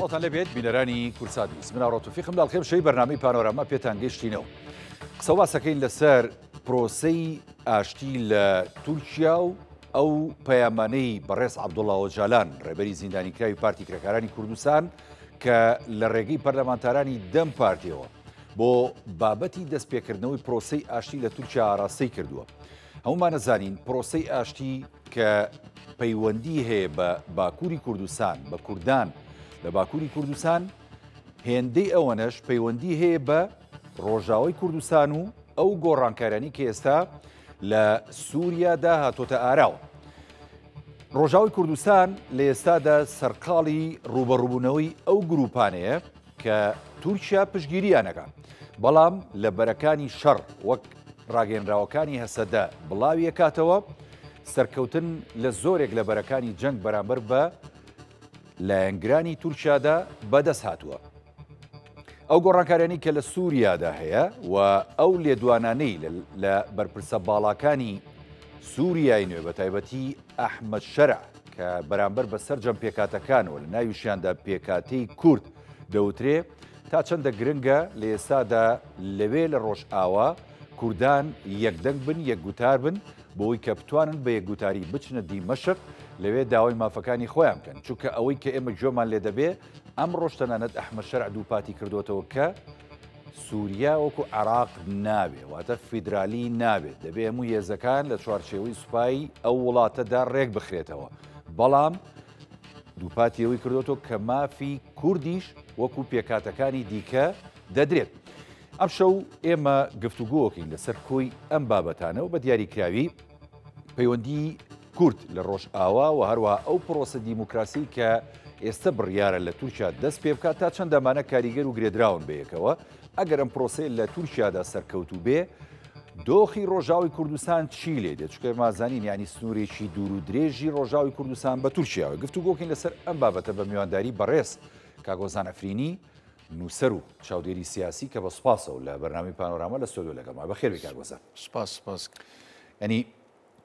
ساڵتان لەبێت بینەرانی کورسات بیست من ئاڕۆتوفیقم لاڵخێم شەی بەرنامەی پانۆراما پێتان گەیشتینەوە قسە باسەکەین لەسەر پرۆسەی ئاشتی لە تورکیا و ئەو پەیامانەی بەڕێز عەبدوڵڵا ئۆجالان ڕێبەری زیندانیکراوی پارتی کرێکارانی کوردستان کە لە ڕێگەی پەرلەمانتارانی دەم پارتیەوە بۆ بابەتی دەستپێکردنەوەی پرۆسەی ئاشتی لە تورکیا ئاراستەی کردووە. هەمومان نەزانین پرۆسەی ئاشتی کە پەیوەندی هەیە بە باکووری کوردستان بە کوردان لە باکووری کوردستان هێندەی ئەوەنەش پەیوەندی هەیە بە ڕۆژاوای کوردستان و ئەو گۆڕانکارانی کە ئێستا لە سووریادا هاتۆتە ئاراوە. ڕۆژاوی کوردستان لە ئێستادا سەرقاڵی ڕوبەڕووبوونەوەی ئەو گروپانەیە کە تورکیا پشتگیریانەکە، بەڵام لە بەرەکانی شەڕ وەک ڕاگەنراوەکانی هەسەدە بڵاوی کاتەوە سەرکەوتن لە زۆرێک لە بەرەکانی جەنگ بەرامبەر بە لایەنگرانی تورکیادا بەدەست هاتووە. ئەو گۆڕانکارانی کە لە سووریادا هەیە و ئەو لێدوانانەی لە بەرپرسە باڵاکانی سووریای نوێ بە تایبەتی ئەحمەد شەرع کە بەرامبەر بە سەرجەم پێکاتەکانەوە لە ناویشیاندا پێکاتەی کورد دەوترێ تا چەندە گرنگە لە ئێستادا لەوێ لە ڕۆژئاوا کوردان یەکدەنگ بن یەکگوتار بن بۆی کە بتوانن بە یەکگوتاری بچنە دیمەشق لەوێ داوای مافەکانی خۆیان بکەن، چونکە ئەوەی کە ئێمە جۆمان لێ دەبێ ئەم ڕۆژتەنانەت ئەحمەد شەرع دووپاتی کردوێتەوە کە سووریا وەکو عێراق نابێ، واتە فیدرالی نابێت، دەبێ هەموو هێزەکان لە چوارچێوەی سوپایی ئەو وڵاتەدا ڕێک بخرێتەوە. بەڵام دووپاتی ئەوەی کردوێتەوە کە مافی کوردیش وەکو پێکاتەکانی دیکە دەدرێت. ئەم شەو ئێمە گفتوگۆکەین لەسەر کۆی ئەم بابەتانەوە بە دیاریکراوی پەیوەندی کورد لە ڕۆژئاوا و هەروەها ئەو پرۆسە دیموکراسی کە ئێستا بڕیارە لە تورکیا دەست پێ بکات تا چەندەمانە کاریگەر و گرێدراون بەیەکەوە. ئەگەر ئەم پرۆسەی لە تورکیادا سەرکەوتوو بێ دۆخی ڕۆژاوی کوردستان چی لێ دێت؟ چونکە مازانین ینی سنوورێکی دوور و درێژی ڕۆژاوی کوردستان بە تورکیاوە. گفتوگۆکەین لەسەر ئەم بابەتە بە میوانداری بەڕێز کاکۆزان ئەفرینی نووسەر و چاودێری سیاسی کە بە سوپاسەوە لە بەرنامەی پانۆراما لە سۆدۆ لەگەڵما. بەخێربێ کاکۆزان. سپاس. ینی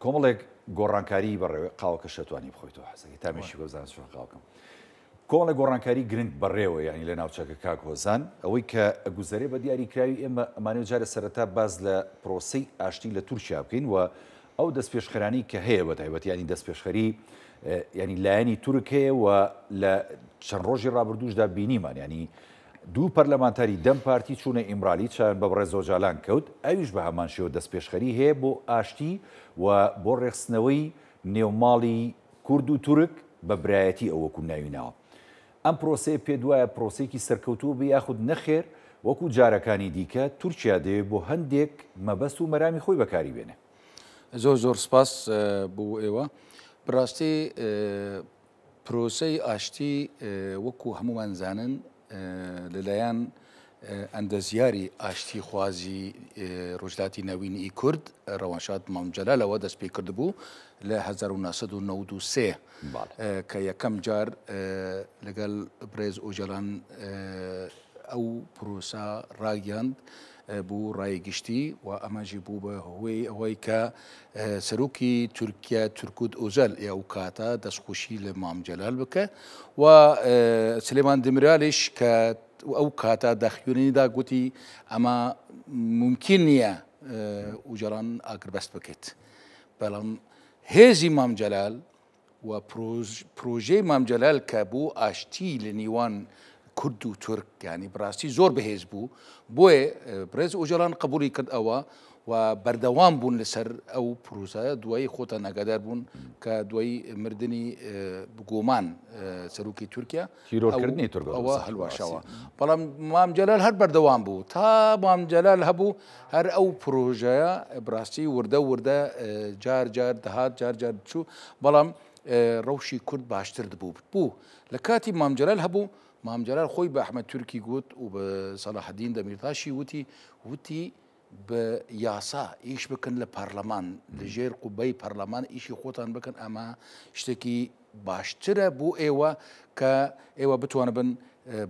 کۆمەڵێک گۆڕانکاری بەڕێوە قاوەکە شەتوانی بخۆیتەوە حەزەکەی تامێشی بەزانە چۆن قاوەکەم. کۆمەڵێک گۆڕانکاری گرنگ بەڕێوە ینی لە ناوچەکە کاکۆزان ئەوەی کە ئەگوزارێ بە دیاریکراوی ئێمە ئەمانەوە جارە سەرەتا باز لە پرۆسەی ئاشتی لە تورکیا بکەین و ئەو دەستپێشخەرانی کە هەیە بە تایبەتی ینی دەستپێشخەری ینی لایەنی تورک هەیە و لە چەند ڕۆژی ڕابردووشدا بینیمان ینی دوو پەرلەمانتاری دەم پارتی چوونە ئیمرالی چیان بە بەڕێز ئۆجالان کەوت، ئەویش بە هەمان شێوە دەستپێشخەری هەیە بۆ ئاشتی و بۆ ڕێخستنەوەی نێوماڵی کورد و تورک بە برایەتی ئەو وەکو ناویناوە. ئەم پرۆسەیە پێ دوایە پرۆسەیەکی سەرکەوتووە بە یاخود نەخێر وەکو جارەکانی دیکە تورکیا دەوێت بۆ هەندێک مەبەست و مەرامی خۆی بەکاری بێنێ. زۆر سپاس بۆ ئێوە. بڕاستی پرۆسەی ئاشتی وەکو هەمومان زانن لەلایەن ئەندەزیاری ئاشتی خوازی ڕۆژلاتی ناوینی کورد ڕەوانشاد مامجەلالەوە دەست پێ کردبوو لە 1993 کە یەکەم جار لەگەڵ برێز ئۆجالان ئەو پرۆسە ڕاگەاند بوو ڕایگشتی و ئەمەژی بوو بە هۆی ئەوەی کە سەرۆکی تورکیا تورکوت ئۆزەل ئەو کاتە دەستخۆشی لە مامجەلال بکە و سلێمان دمرالیش کە ئەو کاتە داخوێنیدا گوتی ئەمە ممکن نییە ئۆجالان ئاگربەست بکەیت. بەڵام هێزی مامجەلال و پرۆژەی مامجەلال کە بوو ئاشتی لە نێوان کورد و تورک ینی بڕاستی زۆر بەهێز بوو، بۆیە برێز ئۆجالان قبولی کرد ئەوە و بەردەوام بوون لەسەر ئەو پرۆسەیە. دوایی خۆتان ئاگادار بوون کە دوایی مردنی بگۆمان سەرۆکی تورکیا تیرۆرکردنی ئەوە هەلواشەوە. بەڵام مامجەلال هەر بەردەوام بوو تا مامجەلال هەبوو هەر ئەو پرۆژەیە بڕاستی وردە جار دەهات جار چوو، بەڵام ڕەوشی کورد باشتر بوو. لە کاتی مامجەلال هەبوو مامجەلال خۆی بە ئەحمەد تورکی گوت و بە سەلاحەدین دەمیرتاشی وتی بە یاسا ئیش بکەن لە پەرلەمان لەژێر قوبەی پەرلەمان ئیشی خۆتان بکەن، ئەمە شتێکی باشترە بۆ ئێوە کە ئێوە بتوانە بن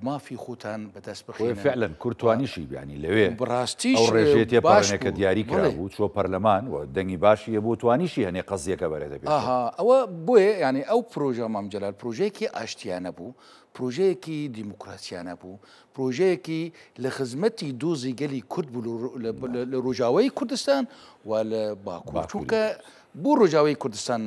مافی خۆتان بەدەست خۆی بخێنن فعلا کورتوانیشی يعني لەوێ بەڕاستیش ئەو ڕێژێتێ باش پاڕێنەکە بوو. دیاری بەڵێ. کرابوو چۆ پەرلەمان و دەنگی باشیە بۆ توانیشی هەنێ قەزیەکە بەرێتە پێش ئەوە بۆیە ینی ئەو پرۆژە مامجلال پرۆژەیەکی ئاشتیانە بوو پرۆژەیەکی دیموکراسیانە بوو پرۆژەیەکی لە خزمەتی دۆزی گەلی کورد بوو لە ڕۆژاوایی کوردستان و لە باکوور چونکە بۆ ڕۆژاوایی کوردستان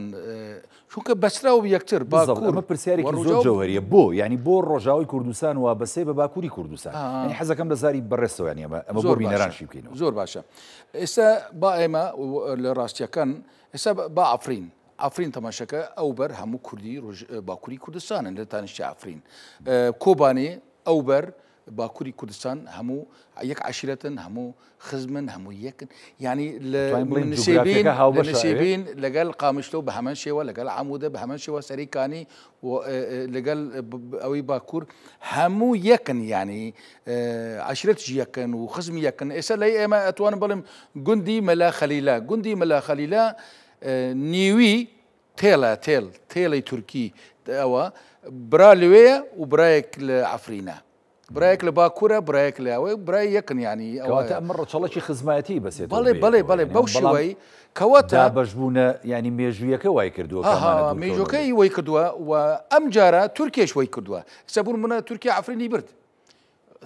چونکە بەسرا و یەکتر باکوور ئەمە پرسیارێکی زۆر جەوهریە بۆ ینی بۆ ڕۆژاوی کوردستان و بەسێ بە باکووری کوردستان ینی حەزەکەم لە زاری بەڕێستەوە ینی ئەمە بۆ بینەرانشی بکەینەوە زۆر باشە ئێستا با ئێمە لە ڕاستیەکان ئێستا با ئافرین تەماشەکە ئەو بەر هەموو کوردی باکووری کوردستانن لە تانیشتی ئافرین کۆبانێ ئەو بەر باکووری کوردستان هەموو یەک عشیرەتن هەموو خزمن هەموو یەکن ینی نسیبین لەگەڵ قامشتۆ بە هەمان شێوە لەگەڵ عمودە بە هەمان شێوە سەریکانی لەگەڵ ئەوەی باکوور هەموو یەکن ینی عشرەتیش یەکن و خزمی یەکن ئێستا لای ئێمە ئەتوانم بڵێم گوندی مەلا خەلیلە نیوی تێڵی تورکی ئەوە برا لەوەیە و برایەک لە عەفرینە برایەک لە باکوورە برایەک لە ئەوەی برای یەکن ینی ئەواتە ئەمە ڕەچەڵەکی خزمەتی بەسێت بەڵێ بەو شێوەی کەواتە بەشبوونە ینی مێژوویەکە وای کردووە مێژوەکەی وەی کردووە و ئەم جارە تورکێش وەی کردووە سەبوون منە تورکیا عەفرینی برد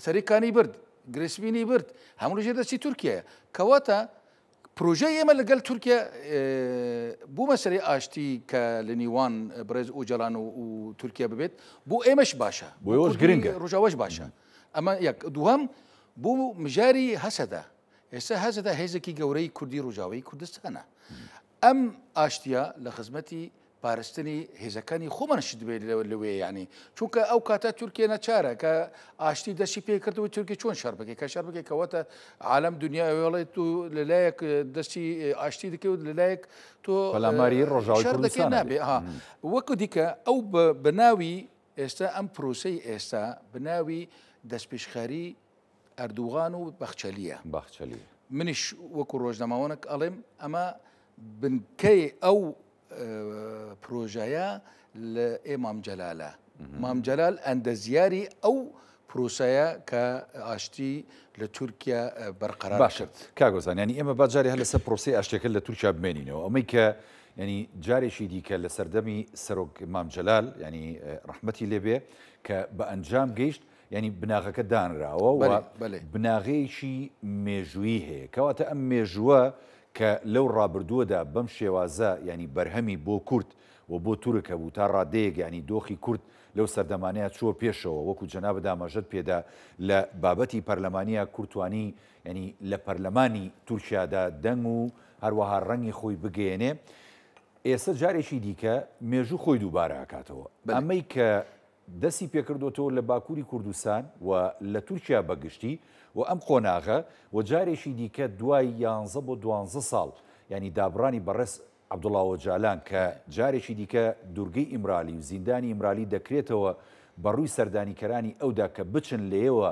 سەریکانی برد گرسبینی برد هەموو لەژێر دەستی تورکیایە کەواتە پرۆژەی ئێمە لەگەڵ تورکیا بوو مەسەرەی ئاشتی کە لە نیوان بەڕێز ئۆجەڵان و تورکیا ببێت بۆ ئێمەش باشە بۆ ئێوەش گرنگە ڕۆژاوەش باشە ئەمە یەک دووەم بۆ مژاری هەسەدا ئێستا هەسەدا هێزێکی گەورەی کوردی ڕۆژاوایی کوردستانە ئەم ئاشتیە لە خزمەتی پاراستنی هێزەکانی خۆمانش دەبێت لەوێ ینی چونکە ئەو کاتە تورکیا نەچارە کە ئاشتی دەستی پێ کردەوە تورکی چۆن شەر بکەی کە شەر بکەی کەواتە عالەم دنیا وڵێت و لەلایەک دەستی ئاشتی دەکەوت لەلایەک تۆ پەلاماری ڕۆژاوی کوردستان نابێ وەکو دیکە ئەو بەناوی ئێستا ئەم پرۆسەی ئێستا بەناوی دەستپێشخاری ئەردوغان و بەخچەلیە منیش وەکو ڕۆژنامەوەنێک ئەڵێم ئەمە بنکەی ئەو پرۆژەیە لە ئێمام جەلالە مام جەلال ئەندەزیاری ئەو پرۆسەیە کە ئاشتی لە تورکیا بەرقەرار باشێت کاگۆزان ینی ئێمە باجارێ هەر لەسەر پرۆسی ئاشتێکە لە تورکیا بمێنینەوە ئەمەی کە ینی جارێکی دیکە لە سەردەمی سەرۆک مام جەلال ینی ڕەحمەتی لێبێ کە بە ئەنجام گەیشت ینی بناغەکە دانراوە و بناغەیەکی مێژووی هەیە کەواتە ئەم مێژووە کە لەو ڕابردووەدا بەم شێوازە ینی بەرهەمی بۆ کورد و بۆ تورکە بوو تا ڕادەیەک ینی دۆخی کورد لەو سەردەمانەیە چووە پێشەوە وەکو جەنابە دامەژەت پێدا لە بابەتی پەرلەمانیە کورتوانی ینی لە پەرلەمانی تورکیادا دەنگ و هەروەها ڕەنگی خۆی بگەێنێ ئێستا جارێکی دیکە مێژوو خۆی دووبارە ئاکاتەوە ئەمەی کە دەستی پێکردوەوە لە باکووری کوردستان و لە تورکیا بەگشتی و ئەم قۆناغە و جارێکی دیکە دوای 11 بۆ 12 ساڵ ینی دابڕانی بەڕێز عەبدوڵڵا ئۆجالان کە جارێکی دیکە دوورگەی ئیمرالی و زیندانی ئیمرالی دەکرێتەوە بەڕووی سەردانیکەرانی ئەودا کە بچن لێەوە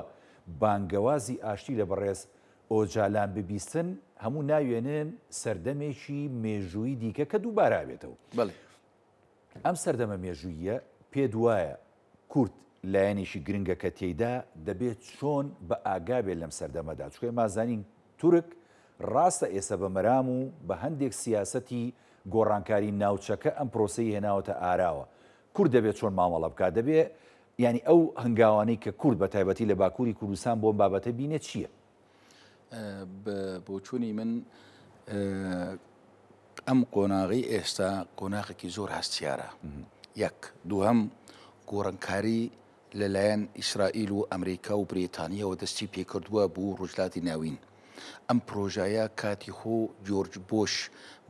بانگەوازی ئاشتی لە بەڕێز ئۆجالان ببیستن هەموو ناوێنن سەردەمێکی مێژووی دیکە کە دووبارە بێتەوە ئەم سەردەمە مێژوویە پێ دوایە کورد لایەنێکی گرنگە کە تێیدا دەبێت چۆن بە ئاگابێت لەم سەردەمەدا چکۆی مازانین تورک ڕاستە ئێستا بە مەرام و بە هەندێک سیاسەتی گۆڕانکاری ناوچەکە ئەم پرۆسەی هێناوەتە ئاراوە کورد دەبێت چۆن مامەڵە بکات دەبێت ینی ئەو هەنگاوانەی کە کورد بە تایبەتی لە باکووری کوردستان بۆ بابەتە بینێت چییە؟ بۆ چوونی من ئەم قۆناغی ئێستا قۆناغێکی زۆر هەستیارە یەک دووهەم گۆڕانکاری لەلایەن ئیسرائیل و ئەمریکا و برێتانیەوە دەستی پێکردووە بوو ڕۆژلاتی ناوین ئەم پرۆژایە کاتی خۆ جۆرج بۆش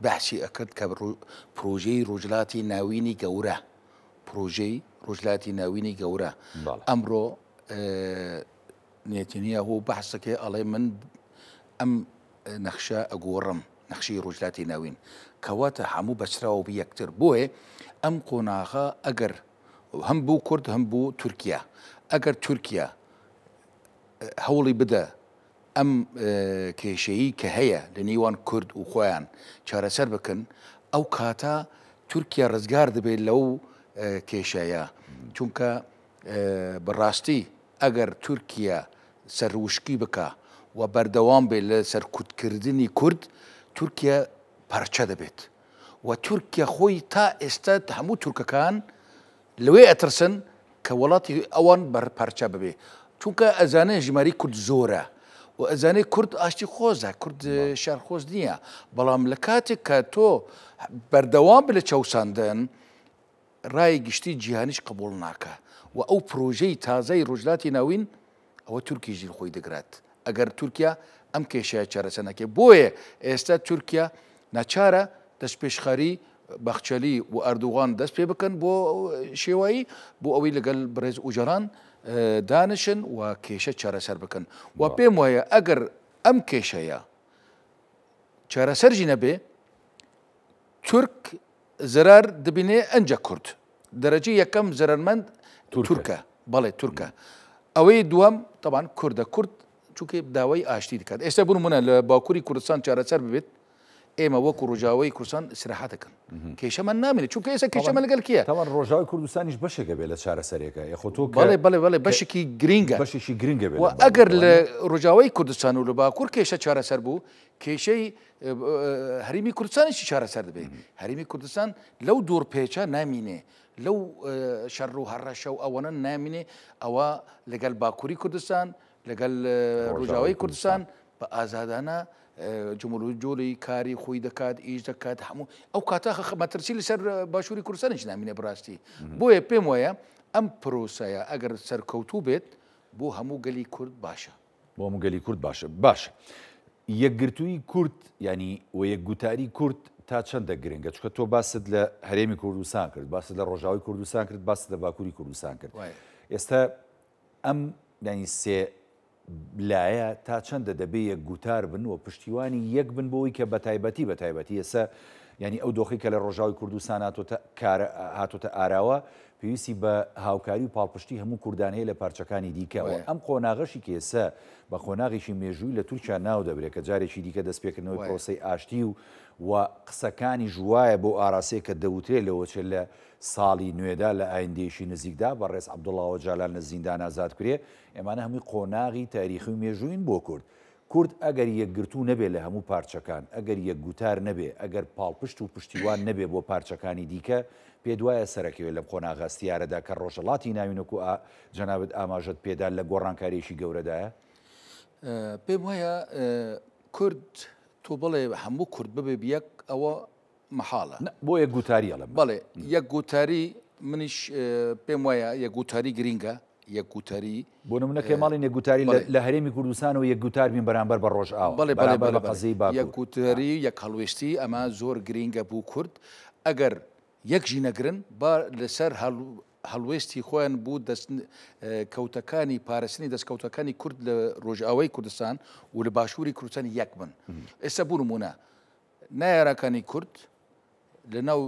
بەحسی ئەکرد کە پرۆژەی ڕۆژلاتی ناوینی گەورە ئەمڕۆ نێتنیاهۆ بەحسەکەی ئەڵێ من ئەم نەخشە ئەگۆڕم نەخشی ڕۆژلاتی ناوین کەواتە هەموو بەسراوە بە یەکتر بۆیە ئەم قۆناغە ئەگەر هەم بوو کورد هەم بوو تورکیا ئەگەر تورکیا هەوڵی بدە ئەم کێشەیی کە هەیە لە نێوان کورد و خۆیان چارەسەر بکەن ئەو کاتە تورکیا ڕزگار دەبێت لەو کێشەیە چونکە بەڕاستی ئەگەر تورکیا سەرروشکی بکە و بەردەوام بێت لە سەرکوتکردنی کورد تورکیا پارچە دەبێت و تورکیا خۆی تا ئێستا هەموو تورکەکان لەوێ ئەترسن کە وڵاتی ئەوان بەرپارچە ببێ چونکە ئەزانێ ژماری کورد زۆرە و ئەزانەی کورد ئاشتی خۆزە کورد شارخۆز نییە بەڵام لە کاتێک کە تۆ بەردەوام لە چاوساندن ڕای گشتی جیهانیش قبول ناکە و ئەو پرۆژەی تازای ڕۆژلاتی ناوین ئەوە تورکیژی خۆی دەگرات ئەگەر تورکیا ئەم کێشەیە چارەسەر نەکێ بۆیە ئێستا تورکیا ناچارە دەست پێشخەری بەخچەلی و ئەردوغان دەست پێ بکەن بۆ شێوایی بۆ ئەوەی لەگەڵ بەڕێز ئوجەران دانشن و کێشە چارەسەر بکەن و پێم وایە ئەگەر ئەم کێشەیە چارەسەرژی نەبێ تورک زرار دەبینێ ئەنجە کورد دەرەجی یەکەم زەرمەند تورکە بەڵێ تورکە ئەوەی دووەم تەبان کوردە کورد چونکە داوای ئاشتی دەکات ئێستا بوونمونە لە باکووری کوردستان چارەسەر ببێت ئێمە وەکو ڕۆژاوای کوردستان استراحەت دەکەن کێشەمان نامێنێت چونکە ئێستا کێشەمە لەگەڵ کیە تاوان ڕۆژاوی کوردستانیش بەشێکە بێت لە چارەسەرێکە یخۆتۆ بەڵێ بەشێکی گرینگە بەشێکی گرنگە بێت و ئەگەر لە ڕۆژاوای کوردستان و لە باکوور کێشە چارەسەر بوو کێشەی هەریمی کوردستانیشی چارەسەر دەبێت هەریمی کوردستان لەو دوور پێچە نامینێ لەو شەڕ و هەڕەشە و ئەوەنە نامینێ ئەوە لەگەڵ باکووری کوردستان لەگەڵ ڕۆژاوای کوردستان بە ئازادانە جمهوری جۆری کاری خۆی دەکات ئیش دەکات هەموو ئەو کاتا مەترسی لەسەر باشووری کوردستانیش نامینێ بڕاستی بۆیە پێم وایە ئەم پرۆسەیە ئەگەر سەرکەوتوو بێت بۆ هەموو گەلی کورد باشە بۆ هەموو گەلی کورد باشە یەکگرتووی کورد ینی و یەکگوتاری کورد تا چەندە گرنگە چکە تۆ باست لە هەرێمی کوردستان کرد باست لە ڕۆژاوی کوردستان کرد باست لە باکووری کوردستان کرد ئێستا ئەم ینی سێ لایە تا چەندە دەبێ یەکگوتار بن و پشتیوانی یەک بن بۆەوەی کە بە تایبەتی ئێستا ینی ئەو دۆخی کە لە ڕۆژاوی کوردستان هاتۆتە ئاراوە پێویستی بە هاوکاری و پاڵپشتی هەموو کوردان هەیە لە پارچەکانی دیکەەوە ئەم قۆناغەشی کێسە بە قۆناغیشی مێژووی لە تورکیا ناو دەبرێت کە جارێکی دیکە دەستپێکردنەوەی پرۆسەی ئاشتی و قسەکانی ژوایە بۆ ئاراسەیە کە دەوترێت لەوەچێت لە ساڵی نوێدا لە ئایندێشی نزیکدا بە ڕێز عەبدوڵڵاوە جالان لە زیندان ئازاد کرێ ئێمانە هەمووی قۆناغی تاریخی و مێژووین بۆ کورد ئەگەر یەکگرتوو نەبێت لە هەموو پارچەکان ئەگەر یەکگوتار نەبێ ئەگەر پاڵپشت و پشتیوان نەبێ بۆ پارچەکانی دیکە پێ دوایە سەرەکەوێت لەم قۆناغاستیارەدا کە ڕۆژەڵاتی ناوینەکو جەنابەت ئاماژەت پێدا لە گۆڕانکاریشی گەورەدایە پێم وایە کورد تۆ بڵێ هەموو کورد ببێ بیەک ئەوە مەحاڵە بۆ یەکگوتاری ئەڵێم بەڵێ یەکگوتاری منیش پێم وایە یەکگوتاری گرینگە یەکگوتاری بۆ نمونە کێماڵی یەکگوتاری لە هەرێمی کوردستان و یەکگوتار بین بەرامبەر بە ڕۆژئاوا بەڵێ یەکگوتاری یەک هەڵوێستی ئەمە زۆر گرینگە بوو کورد ئەگەر یەکژی نەگرن با لەسەر هەڵوێستی خۆیان بوو کەوتەکانی پارێزنی دەستکەوتەکانی کورد لە ڕۆژئاوای کوردستان و لە باشووری کوردستان یەک بن ئێستا بوو نمونە نایارەکانی کورد لە ناو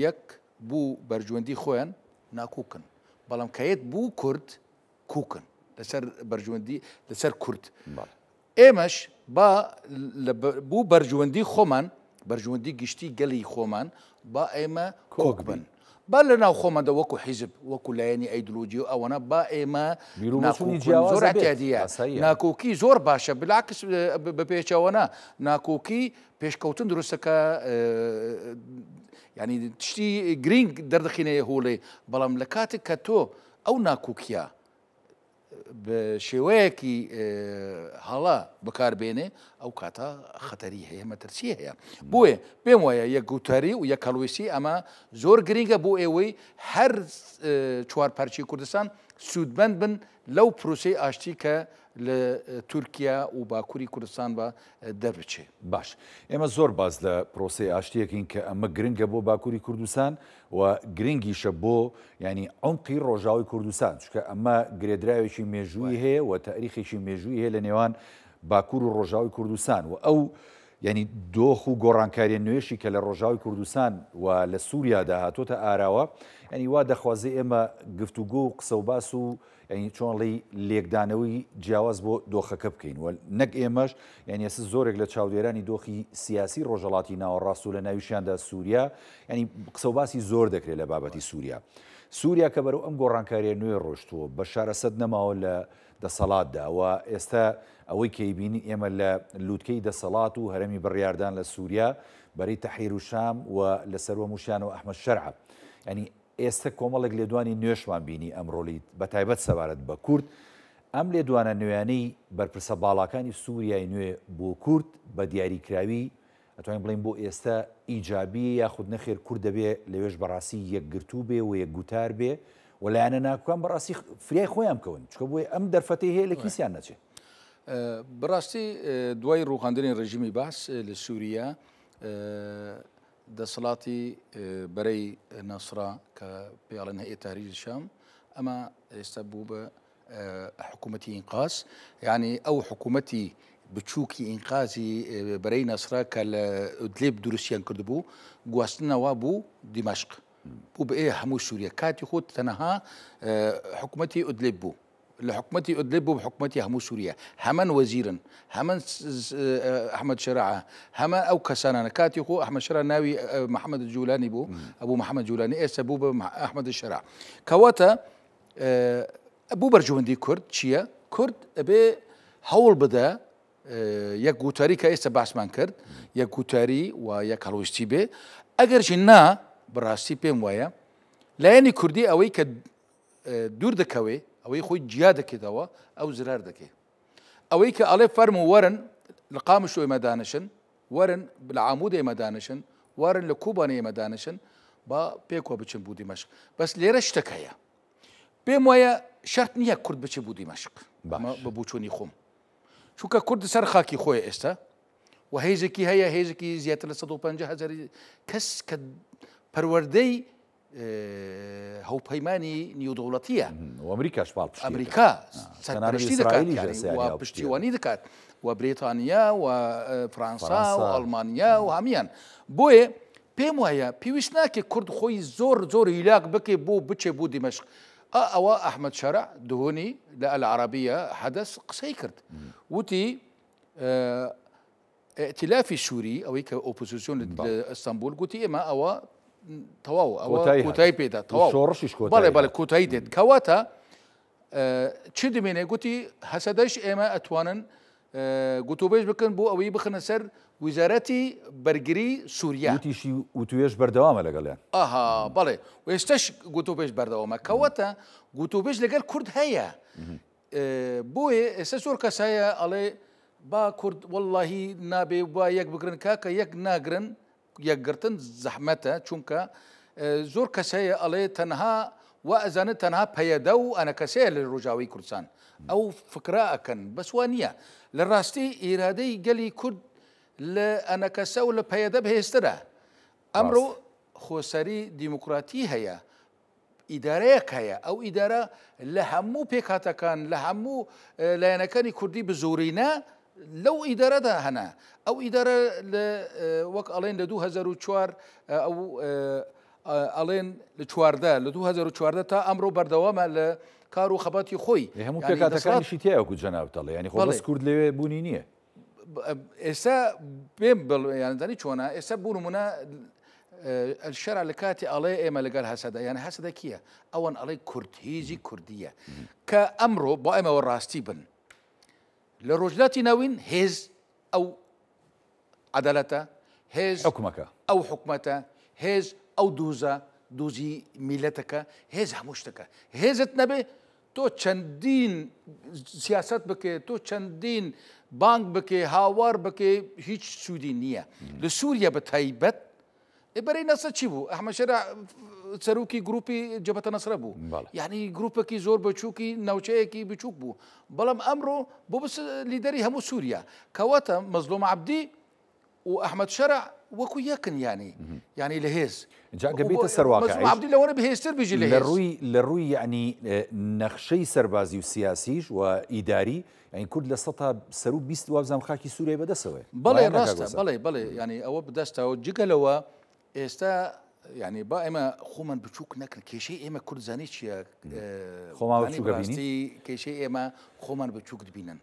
یەک بوو بەرژوەندی خۆیان ناکووکن بەڵام کەیت بوو کورد کووکن لەسەر بەرژوەندی لەسەر کورد ئێمەش بوو بەرژوەندی خۆمان بەرژوەندی گشتی گەلی خۆمان با ئێمە کۆک بن با لە ناو خۆمەدا وەکو حیزب وەکو لایەنی ئەیدۆلۆژی و ئەوەنە با ئێمە زۆر احتیادیە ناکۆکی زۆر باشە بلاکس بە پێچەوەنە ناکۆکی پێشکەوتن دروستەکە ینی تشتی گرنگ دەردەخینەیە هۆڵێ بەڵام لە کاتێک کە تۆ ئەو ناکۆکیە بە شێوەیەکی هەڵا بەکاربێنێ ئەو کاتە خەتەری هەیە مەترسی هەیە بۆیە پێم وایە یەکگوتاری و یەک هەڵوێستی ئەمە زۆر گرنگە بۆ ئێوەی هەر چوار پارچی کوردستان سوودمەند بن لەو پرۆسەی ئاشتی کە لە تورکیا و باکووری کوردستان بە دەربچێ باش ئێمە زۆر باز لە پرۆسەی ئاشتیەکەین کە ئەمە گرنگە بۆ باکووری کوردستان و گرنگیشە بۆ ینی عمقی ڕۆژاوی کوردستان چکە ئەمە گرێدراوێکی مێژووی هەیە و تاریخێکی مێژووی هەیە لە نێوان باکوور و ڕۆژاوی کوردستان و ئەو ینی دۆخ و گۆڕانکاریە نوێشی کە لە ڕۆژاوی کوردستان و لە سووریادا هاتۆتە ئاراوە ینی وا دەخوازێ ئێمە گفتوگۆ و قسە و باس و ینی چۆنڵی لێکدانەوەی جیاواز بۆ دۆخەکە بکەین و نەک ئێمەش یعنی ئێستا زۆرێک لە چاودێرانی دۆخی سیاسی ڕۆژەڵاتی ناوەڕاست و لە ناویشیاندا سووریا ینی قسە و باسی زۆر دەکرێت لە بابەتی سووریا سووریا کە بەرەو ئەم گۆڕانکاریە نوێ ڕۆشتووە بە شارەسەد نەماوە لە دەسەڵاتدا و ئێستا ئەوەی کەیبینی ئێمە لە لووتکەی دەسەڵات و هەرەمی بڕیاردان لە سووریا بەرەی تەحریر و شام و لەسەر وەموشیانەوە ئەحمەد شەرعە ینی ئێستا کۆمەڵێک لێدوانی نوێشمان بینی ئەمڕۆلی بە تایبەت سەبارەت بە کورد ئەم لێدوانە نوێیانەی بەرپرسە باڵاکانی سووریای نوێ بۆ کورد بە دیاریکراوی ئەتوانین بڵین بۆ ئێستا ئیجابی یاخود نەخێر کورد دەبێ لەوێش بەڕاستی یەکگرتوو بێ و یەکگوتار بێ و لایەنە ناکوان بەڕاستی فریای خۆیان بکەون چکە بۆی ئەم دەرفەتەی هەیە لە کیسیان نەچێت بەڕاستی دوای ڕووخاندنی ڕژیمی باس لە سووریا دەسەڵاتی بەرەی نەسرا کە پێڵێن هەیە تاریخ شام ئەمە ئێستا بوو بە حکوومەتی ئینقاز یعنی ئەو حکوومەتی بچووکی ئینقازی بەرەی نەسرا کە لە ئودلێب دروستیان کردبوو گواستنەوە بوو دیمەشق بوو بە ئێ هەموو سووریا کاتی خۆت تەنەها حکوومەتی ئودلێب بوو لە حکوومەتی ئودلێب بوو حکوومەتی هەموو سووریا هەمان وەزیرن هەمان ئەحمەد شەرعە هەمان ئەو کەسانانە کاتی خۆ ئەحمەد شەرع ناوی محەممەد جوولانی بوو ئەبوو محەممەد جوولانی ئێستا بوو بە ئەحمەد شەرع کەواتە بوو بەرژەوەندی کورد چییە؟ کورد ئەبێ هەوڵ بدە یەک گوتاری کە ئێستا باسمان کرد یەک گوتاری و یەک هەڵویستی بێ ئەگەرژی نا بەڕاستی پێم وایە لایەنی کوردی ئەوەی کە دوور دەکەوێ ئەوەی خۆی جیا دەکێتەوە ئەو زرار دەکێت ئەوەی کە ئەڵێ فەرم و وەرن لە قامش ئێمە دانشن وەرن لە عامود ئێمە دانشن وەرن لە کوبانە ئێمە دانشن با پێکوە بچن بوو دیمەشق بەس لێرە شتێک هەیە پێم وایە شەرت نییە کورد بچێ بوو دیمەشق بە بووچوونی خۆم چونکە کورد سەر خاکی خۆی ئێستا و هێزێکی هەیە هێزێکی زیاتر لە 150,000 کەس کە پەروەردەی هەوپەیمانی نیودەوڵەتیە ئەمریکاش پاڵ ئەمریکا سەرپەرشتی دەکات و پشتیوانی دەکات و برێتانیا و فەرەنسا و ئەڵمانیا و هەمیان بۆیە پێم وایە پێویست ناکێت کورد خۆی زۆر زۆر هیلاک بکێ بۆ بچێ بوو دیمەشق ئەوە ئەحمەد شەرع دهۆنی لە ئەلعەرەبیە حەدەث قسەی کرد وتی ئائتلافی سووری ئەوەی کە ئۆپۆزیسیۆن لە ئەستانبول گوتی ئێمە ئەوە تەواو ئەوە کۆتایی پێدا بەڵێ بەڵێ کۆتایی دێت کەواتە چی دەمێنێ گوتی هەسەدەش ئێمە ئەتوانن گوتوبێژ بکەن بۆ ئەوەی بخنە سەر ویزارەتی بەرگری سووریا وتیشی وتوێش بەردەوامە لەگەڵیان ئاها بەڵێ و ئێستش گوتوبێژ بەردەوامە کەواتە گوتوبێژ لەگەڵ کورد هەیە بۆیە ئێستا زۆر کەس هەیە ئەڵێ با کورد وەڵڵاهی نابێ با یەک بگرن کاکە یەک ناگرن یەکگرتن زەحمەتە چونکە زۆر کەس هەیە ئەڵێ تەنها و ئەزانێت تەنها پەیەدە و ئەنەکەسەیە لە ڕۆژاوی کوردستان ئەو فکرا ئەکەن بەسوان نییە لە ڕاستی ئێرادەی گەلی کورد لە ئەنەکەسە و لە پەیەدە بەهێزترە ئەمڕۆ خۆسەری دیموکراتی هەیە ئیدارەیەک هەیە ئەو ئیدارە لە هەموو پێکهاتەکان لە هەموو لایەنەکانی کوردی بزۆرینە لەو ئیدارەدا هەنا ئەو ئیدارە وەک ئەڵێن لە 2004 ئەو ئەڵێن لە چواردە لە 2014 تا ئەمڕۆ بەردەوامە لە کار و خەباتی خۆی هەموو پێکاتەکانیشی تایەکو جەنابتەڵێ ینی خۆ بەس کورد لەوێ بوونی نییە ئێستا پێم یانزانی چۆنە ئێستا بوو نمونە الشەرع لە کاتی ئەڵێ ئێمە لەگەڵ هەسەدا یان هەسەدا کییە ئەوەن ئەڵێ کورد هێزی کوردیە کە ئەمڕۆ بۆ ئێمەوە ڕاستی بن لە ڕۆژلاتی ناوین هێز ئەو عەدالەتە هێز حکومەکە ئەو حکومەتە هێز ئەو دووزی میلەتەکە هێز هەموو شتەکە هێزت نەبێ تۆ چەندین سیاست بکێ تۆ چەندین بانک بکێ هاوار بکێ هیچ سوودی نییە لە سووریا بە تایبەت بەرەی نەسە چی بوو ئەحمەد شەرع سەرۆکی گروپی جەبهەتە نەسرە بوو یعنی گروپێکی زۆر بچووکی ناوچەیەکی بچووک بوو بەڵام ئەمڕۆ بۆ بس لیدەری هەموو سووریا کەواتە مەزلوم عەبدی و ئەحمەد شەرع وەکو یەکن ینی لە هێز گەبێتە سەرواقع عەبدی لەوەرە بەهێزتر بژی لە ڕووی یعنی نەخشەی سەربازی و سیاسیش و ئیداری یعنی کورد لە سەتا سەر و 20 وابزانام خاکی سووریا بەدەستەوەی بەڵێ ڕاستە بەڵێ ینی ئەوە بدەستەوە جگەلەوە ئێستا ینی با ئێمە خۆمان بچووک نەکرد کێشەی ئێمە کورد زانی چییە خۆماوەستی کێشەی ئێمە خۆمان بچووک بینن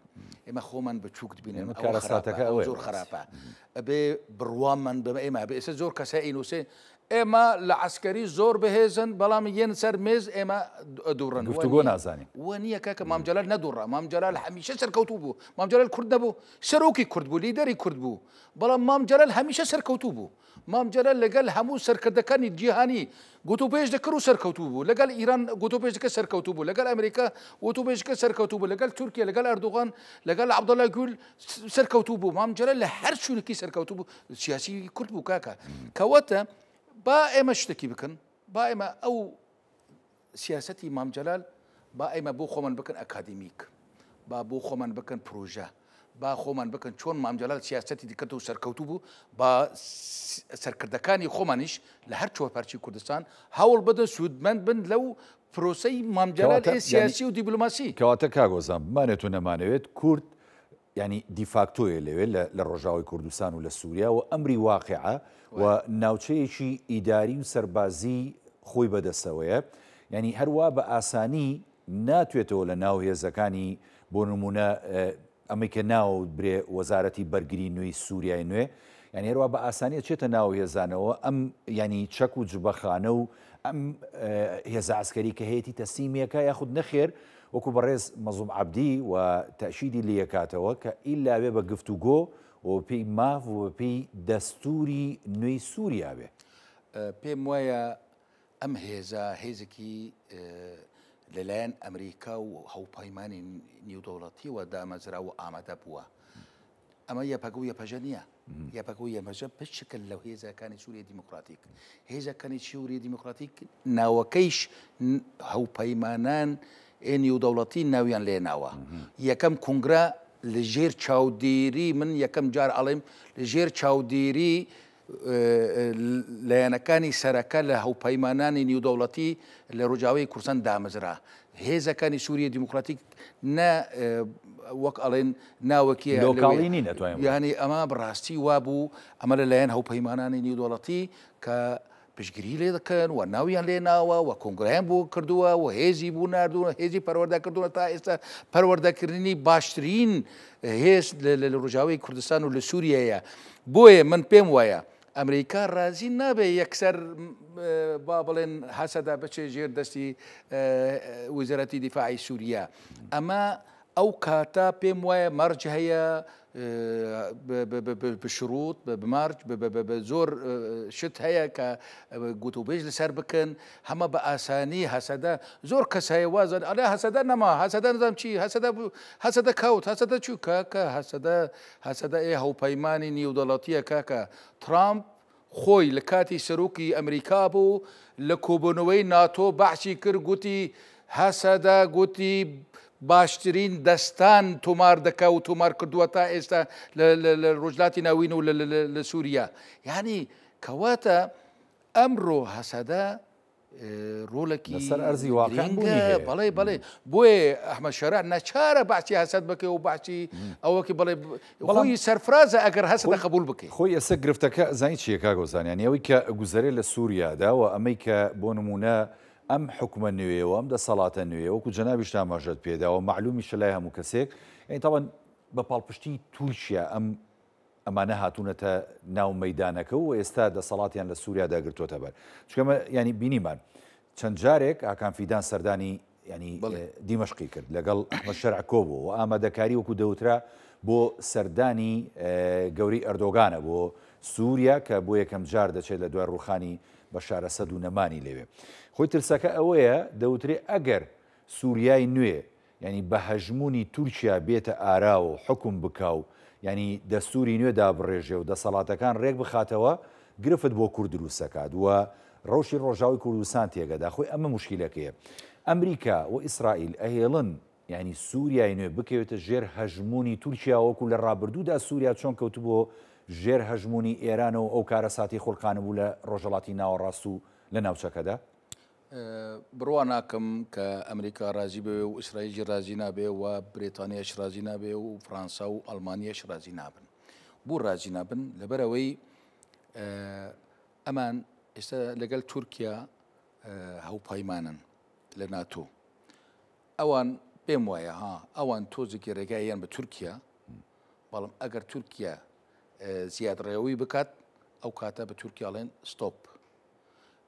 ئێمە خۆمان بچووک بینن کارەساتەکە ئەوە زۆر خراپە ئەبێ بڕوامان بە ئێمە بێ ئێستا زۆر کەسە ئینوسێ ئێمە لە عسکەری زۆر بەهێزن بەڵام یەن سەر مێز ئێمە دووڕن گفتوگۆ نازانین وە نییە کە مامجلال نەدوڕە مامجلال هەمیشە سەرکەوتوو بوو مامجلال کورد نەبوو سەرۆکی کورد بوو لیدەری کورد بوو بەڵام مامجلال هەمیشە سەرکەوتوو بوو مامجلال لەگەڵ هەموو سەرکردەکانی جیهانی گوتوپێژ دەکرد و سەرکەوتوو بوو لەگەڵ ئیران گوتوپێژەکە سەرکەوتوو بوو لەگەڵ ئەمریکا گوتوپێژەکە سەرکەوتوو بوو لەگەڵ تورکیا لەگەڵ ئەردوغان لەگەڵ عەبدوڵڵا گول سەرکەوتوو بوو مامجلال لە هەر شوێنێکی سەرکەوتوو بوو سیاسی کورد بوو کاکە کەواتە با ئێمە شتێکی بکەن با ئێمە ئەو سیاسەتی مامجلال با ئێمە بۆ خۆمان بکەن ئەکادمیک با بۆ خۆمان بکەن پرۆژە با خۆمان بکەن چۆن مامجلال سیاسەتی دیکەت و سەرکەوتوو بوو با سەرکردەکانی خۆمانیش لە هەر چۆپەرچی کوردستان هەوڵ بدەن سوودمەند بن لەو پرۆسەی مامجلال سیاسی و دیبلۆماسی کەواتە کاگۆزان بمانێت و نەمانەوێت کورد ینی دیفاکتۆیە لەوێ لە ڕۆژاوی کوردستان و لە سووریا و ئەمری واقعە و ناوچەیەکی ئیداری و سەربازی خۆی بەدەستەوەیە ینی هەروە بە ئاسانی ناتوێتەوە لە ناو هێزەکانی بۆ نمونە ئەمریکە ناو برێ وەزارەتی بەرگری نوێی سووریای نوێ ینی هەروە بە ئاسانیە چێتە ناو هێزانەوە ئەم ینی چەک و جبەخانە و ئەم هێزە عسکەری کە هەیەی تەسلیمیەکە یاخود نەخێر وەکو بەڕێز مەزوم عەبدی و تەشیدی لەکاتەوە کە ئیلاوێ بە گفتوگۆ و پێی ماف و پێی دەستوری نوێی سووریا بێ پێم وایە ئەم هێزە هێزێکی لەلایەن ئەمریکا و هەوپەیمانی نێودەوڵەتی و دامەزرا و ئامادە بووە ئەمە یەپەگە و یەپەژە نییە یەپەگە و یەپەژە پشکل لەو هێزەکانی سووریە دیموکراتیک هێزەکانی سووریە دیموکراتیک ناوەکەیش هەوپەیمانان نێودەوڵەتی ناویان لێناوە یەکەم کنگرە لەژێر چاودێری من یەکەم جار ئەڵێم لەژێر چاودێری لایەنەکانی سەرەکە لە هەوپەیمانانی نێودەوڵەتی لە ڕۆژاوای کوردستان دامەزرا هێزەکانی سووریە دیموکراتیک نە وەک ئەڵێن ناوەکی ینی ئەمە بڕاستی وابوو ئەمە لەلایەن هەوپەیمانانی نێودەوڵەتی کە پشتگیری لێ دەکەن و ناویان لێ ناوە و کۆنگرایان بۆ کردووە و هێزی بوو نردووە هێزی پەروەردە کردووە تا ئێستا پەروەردەکردنی باشترین هێز لە ڕۆژاوای کوردستان و لە سووریایە بۆیە من پێم وایە ئەمریکا ڕازی نابێ یەکسەر با بڵێن حەسەدا بچێ ژێر دەستی وزارەتی دیفاعی سووریا ئەمە ئەو کاتە پێم وایە مەرج هەیە بشروط بمارج زۆر شت هەیە کە گوتوبێژ لەسەر بکەن هەمە بە ئاسانی هەسەدە زۆر کەس هەیە وازن ئەلێ هەسەدە نەما هەسەدە نزانم چی هەسەدە کەوت هەسەدە چوو کاکە هەسەدە ئێ هەوپەیمانی نێودەوڵەتیە کاکە ترامپ خۆی لە کاتی سەرۆکی ئەمریکا بوو لە کۆبوونەوەی ناتۆ بەحسی کرد گوتی هەسەدە گوتی باشترین دەستان تۆمار دەکا و تۆمار کردووە تا ئێستا لە ڕۆژلاتی ناوین و لە سووریا یعنی کەواتە ئەمڕۆ هەسەدە ڕۆڵێکی لەسەر ئەرزی واقع بەڵێ بەڵێ بۆیە ئەحمەد شەرع نەچارە باسی هەسەد بکەی و باسی ئەوەکی بڵێ خۆی سەرفرازە ئەگەر هەسەدە قبول بکەی خۆی ئێستا گرفتەکە زانی چیە کاگۆزانیانی ئەوەی کە گوزەرێ لە سووریادا و ئەمەی کە بۆ نمونە ئەم حکومە نوێەوە ئەم دەسەڵاتە نوێ وەکو جەنابیش ئاماژەت پێداوە معلومیشە لای هەموو کەسێک یعنی تاوان بە پاڵپشتی تورکیا ئەمانە هاتوونەتە ناو مەیدانەکە و ئێستا دەسەڵاتیان لە سووریا داگرتوۆتە بەر چکەمە ینی بینیمان چەند جارێک ئاکان فیدان سەردانی ینی دیمەشقی کرد لەگەڵ ئەحمەد شەرع کۆبوو و ئامادەکاری وەکو دەوترا بۆ سەردانی گەوری ئەردۆغانە بۆ سووریا کە بۆ یەکەم جار دەچێت لە دوای ڕووخانی بەشارە سەد و نەمانی لەوێ خۆی ترسەکە ئەوەیە دەوترێ ئەگەر سووریای نوێ ینی بە هەژمونی تورکیا بێتە ئارا و حکم بکاو ینی دەستوری نوێ دابڕێژێ و دەسەڵاتەکان ڕێک بخاتەوە گرفت بۆ کورد دروست دەکات و ڕەوشی ڕۆژاوی کوردستان تێگەدا خۆی ئەمە مشکلەکەیە ئەمریکا و ئیسرائیل ئەهێڵن ینی سووریای نوێ بکەوێتە ژێر هەژمونی تورکیا وەکو لە ڕابردوودا سووریا چۆن کەوت بۆ ژێر هەژمونی ئێران و ئەو کارە ساتی خۆڵقانە بوو لە ڕۆژەڵاتی ناوەڕاست و لە ناوچەکەدا بڕوا ناکەم کە ئەمریکا رازی بێ و ئیسرائیل رازی نابێ و برێتانیاش رازی نابێ و فەرەنسا و ئەڵمانیاش رازی نابن بۆ رازی نابن لەبەرەوەی ئەمان ئێستا لەگەڵ تورکیا هەوپەیمانن لە ناتۆ ئەوان پێم وایە ئەوان تۆزێکی ڕێگاییان بە تورکیا بەڵام ئەگەر تورکیا زیادڕێەوەی بکات ئەو کاتە بە تورکیاڵێن ستۆپ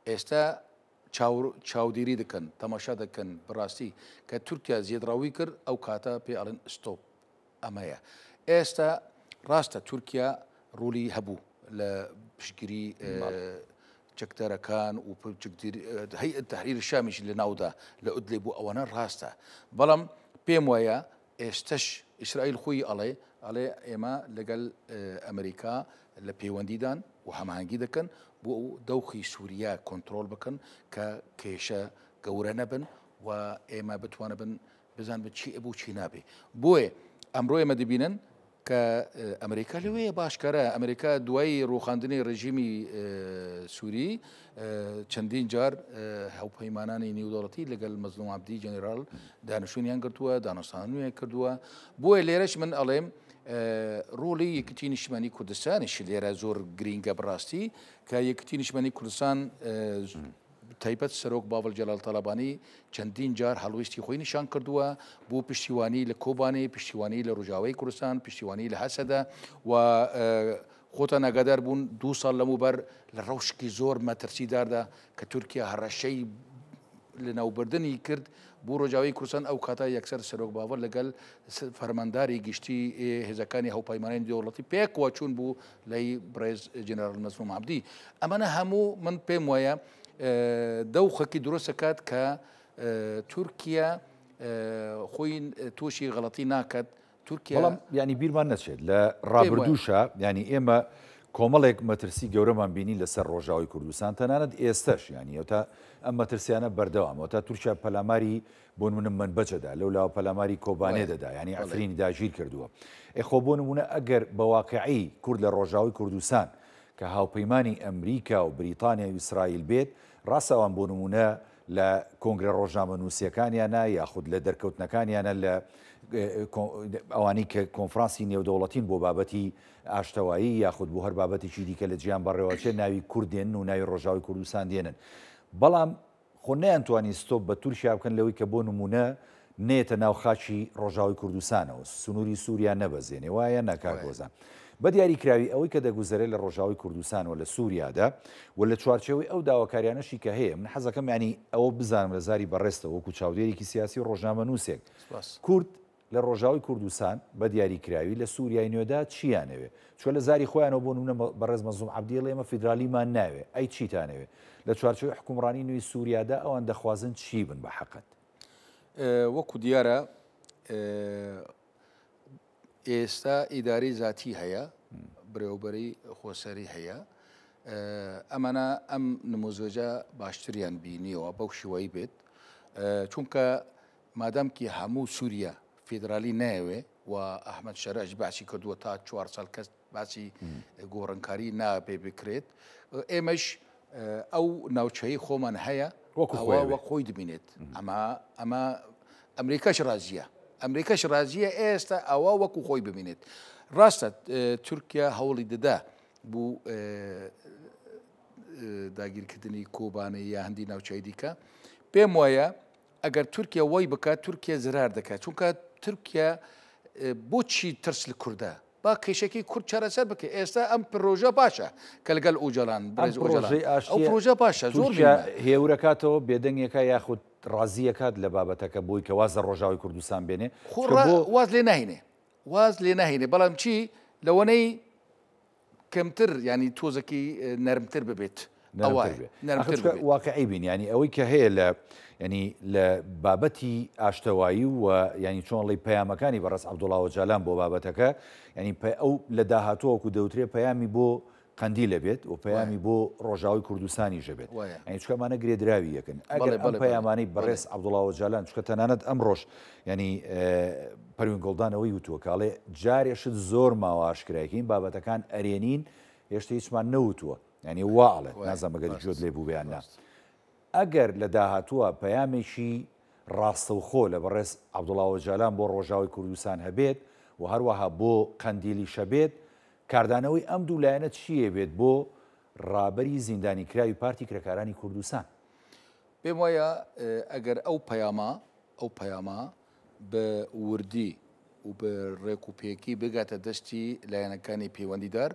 ئێستا چاودێری دەکەن تەماشا دەکەن بەڕاستی کە تورکیا زیێدراوی کرد ئەو کاتە پێ ئەڵێن ستۆپ ئەمەیە ئێستا ڕاستە تورکیا ڕوولی هەبوو لە پشگیری چەکدارەکان و هەیئەت تەحریر شامیش لە ناودا لە ئودلێ بوو ئەوەنە ڕاستە بەڵام پێم وایە ئێستش ئیسرائیل خۆی ئەڵێ ئێمە لەگەڵ ئەمریکا لە پەیوەندیدان و هەماهنگگی دەکەن بۆ ئەو دەوخی سووریا کۆنتترۆل بکەن کە کێشە گەورە نەبن و ئێمە بتوانە بن بزان بە چی ئەبوو چی نابێ بۆیە ئەمڕۆ ئێمە دەبینن کە ئەمریکا لەوەیە باشکارە ئەمریکا دوای ڕوخاندنی ڕژیمی سووری چەندین جار هەوپەیمانانی نێودەوڵەتی لەگەڵ مەزلوم عەبدی جەنێرال دانیشتوونیان کردووە دانەسانویان کردووە بۆیە لێرەش من ئەڵێم ڕۆڵی یەکێتی نیشتیمانی کوردستانیش لێرە زۆر گرینگە بڕاستی کە یەکێتی نیشتیمانی کوردستان تایبەت سەرۆک باوەڵ جەلال تەلەبانی چەندین جار هەڵویستی خۆی نیشان کردووە بۆ پشتیوانی لە کۆبانێ پشتیوانی لە ڕۆژاوای کوردستان پشتیوانی لە هەسەدا و خۆتان ئاگادار بوون 2 ساڵ لەموبەر لە ڕەوشکی زۆر مەترسیداردا کە تورکیا هەڕەشەی لە ناوبردنی کرد بۆ ڕۆژاوی کوردستان ئەو کاتە یەکسەر سەرۆک باوەڕ لەگەڵ فەرمانداری گشتی هێزەکانی هەوپەیمانانی دەوڵەتی پێکەوە چوون بوو لای بڕێز جێنەرال مەزلوم عەبدی ئەمانە هەموو من پێم وایە دەوخەکی دروست دەکات کە تورکیا خۆی تووشی غەڵەتی ناکات تورکیا بەڵام ینی بیرمان نەچێت لە ڕابردووشە ینی ئێمە کۆمەڵێک مەترسی گەورەمان بینی لەسەر ڕۆژاوی کوردستان تەنانەت ئێستش ینی تا ئەم مەترسیانە بەردەوامەوە تا تورکیا پەلاماری بۆ نمونە منبەجەدا لەو لاوە پەلاماری کۆبانێ دەدا ینی ئەفرینی داگیر کردووە ئێخۆ بۆ نمونە ئەگەر بە واقعی کورد لە ڕۆژاوی کوردستان کە هاوپەیمانی ئەمریکا و بریتانیا و ئیسرائیل بێت ڕاستەوان بۆ نمونە لە کۆنگرە ڕۆژنامە نووسیەکانیانە یاخود لە دەرکەوتنەکانیانە لە ئەوانەی کە کۆنفرانسی نێودەوڵەتین بۆ بابەتی ئاشتەوایی یاخود بۆ هەر بابەتێکی دیکە لە جیان بەڕێوەچێ ناوی کوردێن و ناوی ڕۆژاوی کوردستان دێنن بەڵام خۆ نەیانتوانی ستۆپ بە تورکیا بکەن لەوەی کە بۆ نمونە نێتە ناو خاچی ڕۆژاوی کوردستانەوە سنووری سووریا نەبەزێنێ وایە ناکات گۆزان بە دیاریکراوی ئەوەی کە دەگوزارێت لە ڕۆژاوی کوردستان و لە سووریادا و لە چوارچەوەی ئەو داواکاریانەشی کە هەیە من حەزەکەم ینی ئەوە بزانم لە زاری بەڕێستە وەکو چاودێرێکی سیاسی ڕۆژنامە نووسێک کورد لە ڕۆژاوی کوردستان بە دیاریکراوی لە سووریای نوێدا چیانەوێ چۆ لە زاری خۆیانەوە بۆ نمونە بەڕێز مەزلوم عەبدی ئەڵێ ئێمە فیدرالیمان ناوێ ئەی چیتانەوێ لە چوارچەوەی حکومڕانی نوێی سووریادا ئەوان دەخوازن چی بن بە حەقەت وەکو دیارە ئێستا ئیداری زاتی هەیە برێوبەری خۆسەری هەیە ئەمانە ئەم نموزۆجە باشتریان بینیەوە بەو شێوەی بێت چونکە مادامکی هەموو سووریا فیدرالی نایەوێ و ئەحمەد شەرەج باسی کردووە تا 4 ساڵ کەس باسی گۆڕانکاری نابێ بکرێت ئێمەش ئەو ناوچەی خۆمان هەیە وەک خۆی دبینێت ئەمە ئەمریکاش رازیە ئەمریکاش رازیە ئێستا ئەوە وەکو خۆی ببینێت ڕاستە تورکیا هەوڵی دەدا بوو داگیرکردنی کۆبانە یا هەندی ناوچەی دیکە پێم وایە ئەگەر تورکیا وای بکات تورکیا زرار دەکات چونکە تورکیا بۆچی ترس لە کووردە با کێشەکەی کورد چارەسەر بکە ئێستا ئەم پرۆژە باشە کە لەگەڵ ئۆجەڵان ئەو پرۆژە باشە زۆر هێورەکاتەوە بێدەنگێکە یاخود ڕازیەکات لە بابەتەکە بۆی کە وازە ڕۆژاوی کوردستان بێنێ واز لێ ناهینێ واز لێ ناهینێ بەڵام چی لەوەنەی کەمتر ینی تۆزەکی نەرمتر ببێت واقعی بین ینی ئەوەی کە هەیە لە ینی لە بابەتی ئاشتەوایی و ینی چۆن ڵی پەیامەکانی بەڕێز عەبدوڵڵا ئۆجالان بۆ بابەتەکە ینی ئەو لە داهاتووەکو دەوترێ پەیامی بۆ قەندی لەبێت و پەیامی بۆ ڕۆژاوی کوردستانی ژەبێت ئەنی چکەمانە گرێدراوی یەکن ئەگەر ئەم پەیامانەی بەڕێز عەبدوڵڵا ئۆجالان چکە تەنانەت ئەمڕۆژ ینی پەروین گۆڵدانەوەی وتووە کاڵێ جارێشت زۆر ماوە ئاشکرایکەین بابەتەکان ئەرێنین هێشتا هیچمان نەوتووە ینی واڵێ نازانمەگەری جۆت لێ بوو بیان نا ئەگەر لە داهاتووە پەیامێکی ڕاستەوخۆ لە بەڕێز عەبدوڵڵا ئۆجالان بۆ ڕۆژاوی کوردستان هەبێت و هەروەها بۆ قەندیلی شەبێت کاردانەوەی ئەم دوو لایەنە چیە بێت بۆ ڕابەری زیندانی کراوی پارتی کرێکارانی کوردستان پێم وایە ئەگەر ئەو پەیامە بە وردی و بە ڕێکوپێکی بگاتە دەستی لایەنەکانی پەیوەندیدار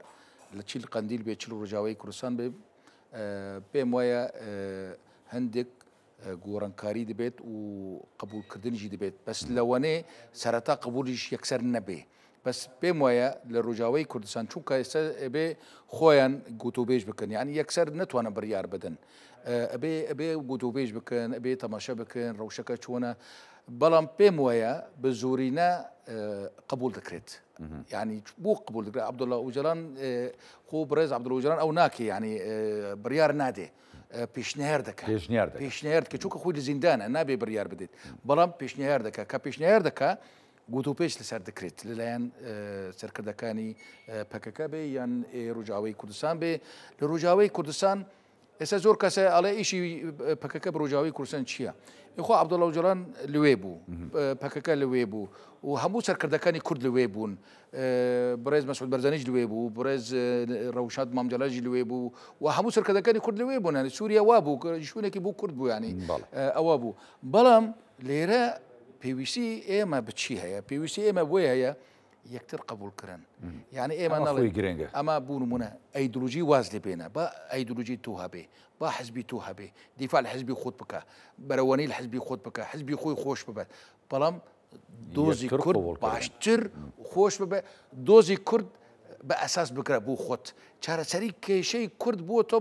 لە چیل قەندیل بێ چل ڕۆژاوای کوردستان بێ پێم وایە هەندێک گۆڕانکاری دەبێت و قبولکردنیشی دەبێت بەس لەوەنێ سەرەتا قبولیش یەکسەر نەبێ بەس پێم وایە لە ڕۆژاوای کوردستان چونکە ئێستا ئەبێ خۆیان گوتوبێژ بکەن یعنی یەکسەر نەتوانە بڕیار بدەن ئەبێ گوتوبێژ بکەن ئەبێ تەماشا بکەن ڕەوشەکە چۆنە بەڵام پێم وایە بە زۆرینە قبول دەکرێت یعنی بۆ قبول دەکرێت عەبدوڵڵا ئۆجەلان خۆ بەڕێز عەبدوڵڵا ئۆجەلان ئەو ناکێ یعنی بڕیار نادێ پیشنهار دەکات پیشنهار دەکات چونکە خۆی لە زیندانە نابێ بڕیار بدێت بەڵام پیشنهار دەکات کە پیشنهار دەکات گوتوپێش لەسەر دەکرێت لەلایەن سەرکردەکانی پەکەکە بێ یان ڕۆژاوای کوردستان بێ لە ڕۆژاوای کوردستان ئێستا زۆر کەسە ئەڵێ ئیشی پەکەکە بە ڕۆژاوای کوردستان چییە؟ خۆ عەبدوڵڵا ئۆجەلان لەوێ بوو پەکەکە لەوێ بوو و هەموو سەرکردەکانی کورد لەوێ بوون بەڕێز مەسعود بەرزانیش لەوێ بوو بەڕێز ڕەوشاد مامجەلاژی لەوێ بوو و هەموو سەرکردەکانی کورد لەوێ بوون ینی سووریا وا بوو شوێنێکی بوو کورد بوو ینی ئەوە بوو بەڵام لێرە پێویستی ئێمە بچی هەیە پێویستی ئێمە بۆی هەیە یەکتر قبولکردن یعنی ئێمە نەڵێ گرنگە ئەمە بوونمونە ئەیدۆلۆژی واز لێ بێنە بە ئەیدۆلۆژی تۆ هەبێ با حزبی تۆ هەبێ دیفاع لە حزبی خۆت بکە بەرەوەنی لە حزبی خۆت بکە حزبی خۆی خۆش ببێت بەڵام دۆزی کورد باشتر خۆش ببێ دۆزی کورد بە ئەساس بکرە بۆ خۆت چارەسەری کێشەی کورد بووە تۆ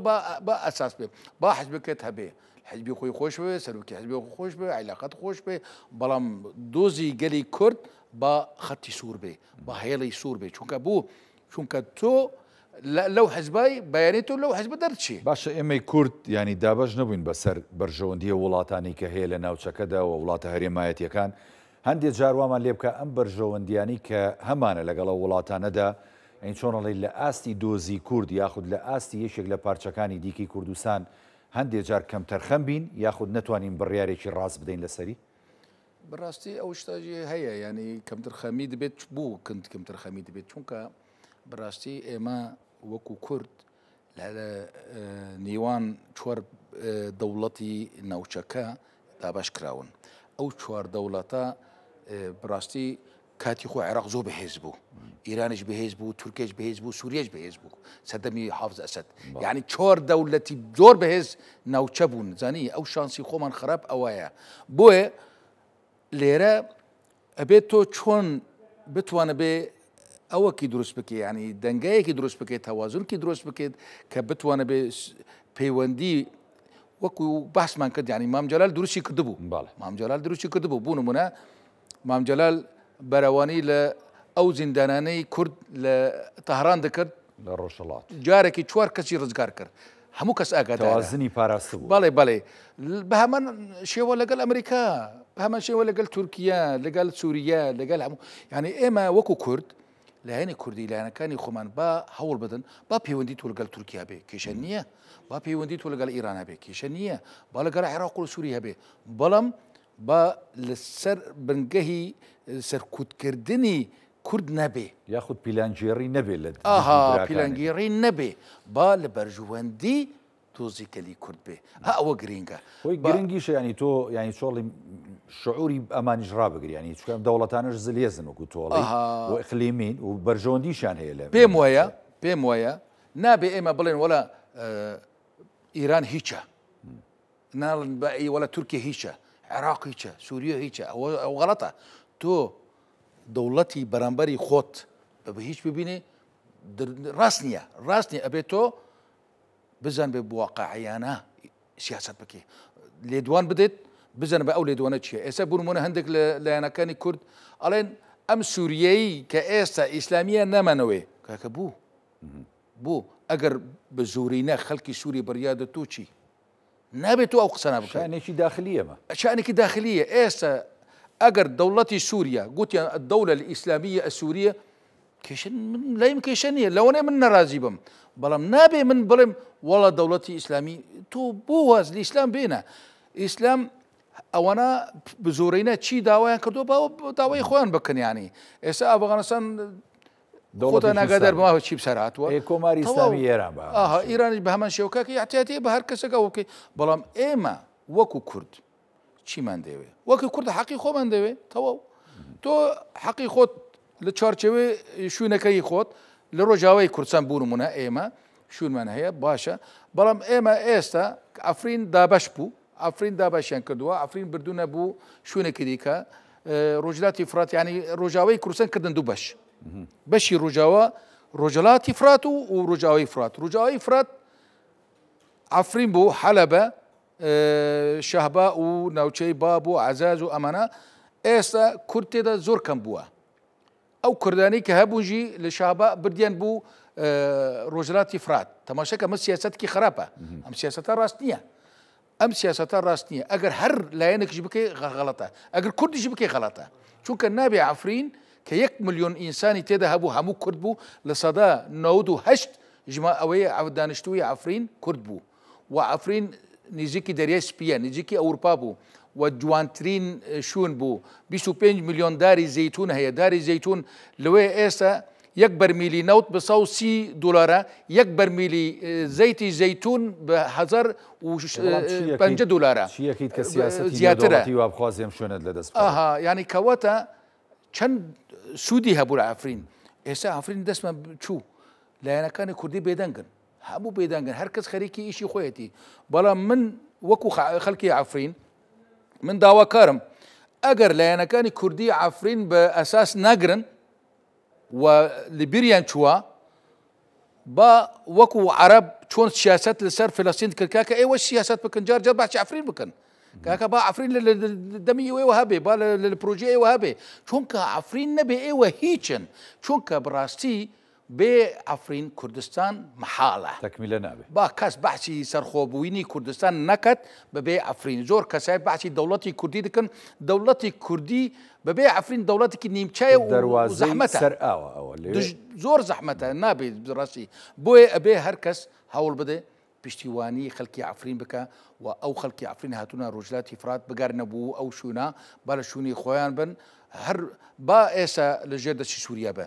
بە ئەساس بێ با حزبەکەت هەبێ حزبی خۆی خۆش بێ سەرۆکی حزبی خۆش بێ عیلاقەت خۆش بێ بەڵام دۆزی گەلی کورد بە خەتی سوور بێ بە هێڵی سوور بێ چونکە بوو چونکە تۆ لەو حزبای بەیانی تۆ لەو حزب دەرچی باشە ئێمەی کورد ینی دابش نەبووین بەسەر بەرژەوەندیە وڵاتانی کە هەیە لە ناوچەکەدا و وڵاتە هەرێمایەتیەکان هەندێک جاروامان لێ بکە ئەم بەرژەوەندیانی کە هەمانە لەگەڵە وڵاتانەدا ئەین چۆنەڵی لە ئاستی دۆزی کورد یاخود لە ئاستی یەکێک لە پارچەکانی دیکەی کوردستان هەندێک جار کەم تەرخەم بین یاخود نەتوانین بڕیارێکی ڕاست بدەین لەسەری بەڕاستی ئەو شتاژی هەیە ینی کەمترخەمی دەبێت بوو کەمترخەمی دەبێت چونکە بەڕاستی ئێمە وەکو کورد لە نێوان چوار دەوڵەتی ناوچەکە دابش کراون ئەو چوار دەوڵەتە بەڕاستی کاتی خۆ عێراق زۆر بەهێز بوو ئیرانش بەهێز بوو تورکیش بەهێز بوو سووریەش بەهێز بوو سەردەمی حافز ئەسەد یعنی چوار دەوڵەتی زۆر بەهێز ناوچە بوون زانی ئەو شانسی خۆمان خراپ ئەوەیە بۆیە لێرە ئەبێت تۆ چۆن بتوانە بێ ئەوەکی دروست بکە ینی دەنگایەکی دروست بکەیت تەوازنکی دروست بکەیت کە بتوانە بێ پەیوەندی وەکو باسمان کرد ینی مامجەلال دروستی کردبوو مامجەلال دروستی کردبوو بوو نمونە مامجەلال بەرەوانی لە ئەو زیندانانەی کورد لە تەهران دەکرد لە ڕۆژهەڵات جارێکی چوار کەسی ڕزگار کرد هەموو کەس ئاگادارزنی پاراست بوو بەڵێ بەڵێ بە هەمان شێوە لەگەڵ ئەمریکا بە هەمان شێوە لەگەڵ تورکیا لەگەڵ سووریا لەگەڵ هەموو یعنی ئێمە وەکو کورد لایەنی کوردی لایەنەکانی خۆمان با هەوڵ بدەن با پەیوەندی تۆ لەگەڵ تورکیا بێ کێشە نییە با پەیوەندی تۆ لەگەڵ ئیرانە بێ کێشە نییە با لەگەڵ عێراق و سووری هەبێ بەڵام با لەسەر بنگەهی سەرکوتکردنی کورد نەبێ یاخود پیلانگیێڕی نەبێ لە پیلانگیێڕی نەبێ با لە بەرژوەندی تۆزیکەلی کورد بێ ئەوە گرنگە خۆی گرنگیشە ینی تۆ ینی چۆڵی شعوری ئەمانیش ڕابگری ینی چکەم دەوڵەتانش زلێزن وەکو تۆڵی و ئەقلیمین و بەرژەوەندیشان هەیە لە پێم وایە نابێ ئێمە بڵێن وەلا ئیران هیچە ناڵن بە وەلا تورکیا هیچە عێراق هیچە سووریە هیچە ئەو غەڵەتە تۆ دەوڵەتی بەرامبەری خۆت بە هیچ ببینێ ڕاست نییە ئەبێت تۆ بزان بێ بواقعیانە سیاست بکێ لێدوان بدێت بزن بە ئەو لێدوانە چییە ئێستا بوونمونە هەندێک لە لایەنەکانی کورد ئەڵێن ئەم سووریایی کە ئێستا ئیسلامیە نەمانەوەی کاکە بوو ئەگەر بە زۆرینە خەڵکی سووری بڕیادە تۆ چی نابێت تۆ ئەو قسە نابکە شانێکی داخلیەمە شانێکی داخلیە ئێستا ئەگەر دەوڵەتی سووریا گوتیان الدەولە الئیسلامیە ئەسووریە لایم کێشە نییە لەوەنێ من نەرازی بم بەڵام نابێ من بڵێم وەڵا دەوڵەتی ئیسلامی تۆ بۆ واز لە ئیسلام بێنە ئیسلام ئەوەنە بزۆرینە چی داوایان کردو داوای خۆیان بکەنیانی ئێستا ئەفغانستان خۆتە ناگادار بەماوە چی بسەراتوە کۆماری ئیسلامی ئێران ئیرانی بە هەمان شێوکاکە یاحتیاتی بە هەر کەسێکە وەکەی بەڵام ئێمە وەکو کورد چیمان دەوێ وەکو کورد حەقی خۆمان دەوێ تەواو تۆ حەقی خۆت لە چارچەوەی شوێنەکەی خۆت لە ڕۆژاوای کوردستان بوونمونە ئێمە شوونمان هەیە باشە بەڵام ئێمە ئێستا ئەفرین دابەش بوو ئەفرین دابەشیان کردووە ئەفرین بردوونە بوو شوێنێکی دیکە ڕۆژلاتی فرات ینی ڕۆژاوای کوردستان کردن دوو بەش بەشی ڕۆژاوە ڕۆژەڵاتی فرات و ڕۆژاوای فرات ڕۆژاوای فرات ئەفرین بوو حەلەبە شەهبا و ناوچەی باب و عەزاز و ئەمانە ئێستا کورد تێدا زۆر کەم بووە ئەو کوردانی کە هەبووژی لە شەهبا بردیان بوو ڕۆژەڵاتی فرات تەماشەکە ئەمە سیاسەتێکی خراپە ئەم سیاسەتە ڕاست نییە ئەم سیاسەتە ڕاست نییە ئەگەر هەر لایەنێکیش بکەی غەڵەتە ئەگەر کوردیش بکەی غەڵەتە چونکە نابێ ئەفرین کە 1 ملیۆن ئینسانی تێدا هەبوو هەموو کورد بوو لە سەدا 98 ژما ئەوەیە دانیشتووی ئەفرین کورد بوو و ئەفرین نزیکی دەریای سپیە نزیکی ئەوروپا بوو و جوانترین شوون بوو 25 ملیۆن داری زەیتون هەیە داری زەیتون لەوێ ئێستا 1 بەرمیلی نەوت بە 130 دلارە 1 بەرمیلی زەیتی زەیتون بە 1050 دلارە زیاترە وابخوازیم شوێنت لە دەست ینی کەواتە چەند سوودی هەبوو لە ئەفرین ئێستا ئەفرین دەستمە چوو لایەنەکانی کوردی بێدەنگن هەموو بێدەنگن هەر کەس خەریکی ئیشی خۆیەتی بەڵام من وەکو خەڵکی ئەفرین من داواکارم ئەگەر لایەنەکانی کوردی ئەفرین بە ئەساس ناگرن و لبیریان چووە با وەکو عەرەب چۆن سیاست لەسەر فلەستین کرد کاکە ئێوە سیاست بکەن جار جار باسی ئەفرین بکەن کاکە با ئەفرین لە دەمی ئێوە هەبێ با لە پرۆژێ ئێوە هەبێ چونکە ئەفرین نەبێ ئێوە هیچن چونکە بڕاستی بێ ئەفرین کوردستان محاڵە تەکمیلە نابێ با کەس بەحسی سەرخۆبووینی کوردستان نەکەت بەبێ ئەفرین زۆر کەسای بەحسی دەوڵەتی کوردی دەکەن دەوڵەتی کوردی بەبێ ئەفرین دەوڵەتێکی نیمچایە و زەحمەتە زۆر زەحمەتە نابێت ڕاستی بۆیە ئەبێ هەر کەس هەوڵ بدێ پشتیوانی خەڵکی ئەفرین بکە و ئەو خەڵکی ئەفرین هاتوونە ڕۆژلاتی فرات بگار نەبوو ئەو شوونە با لە شوونی خۆیان بن هەر با ئێستا لەژێر دەستی سووریا بە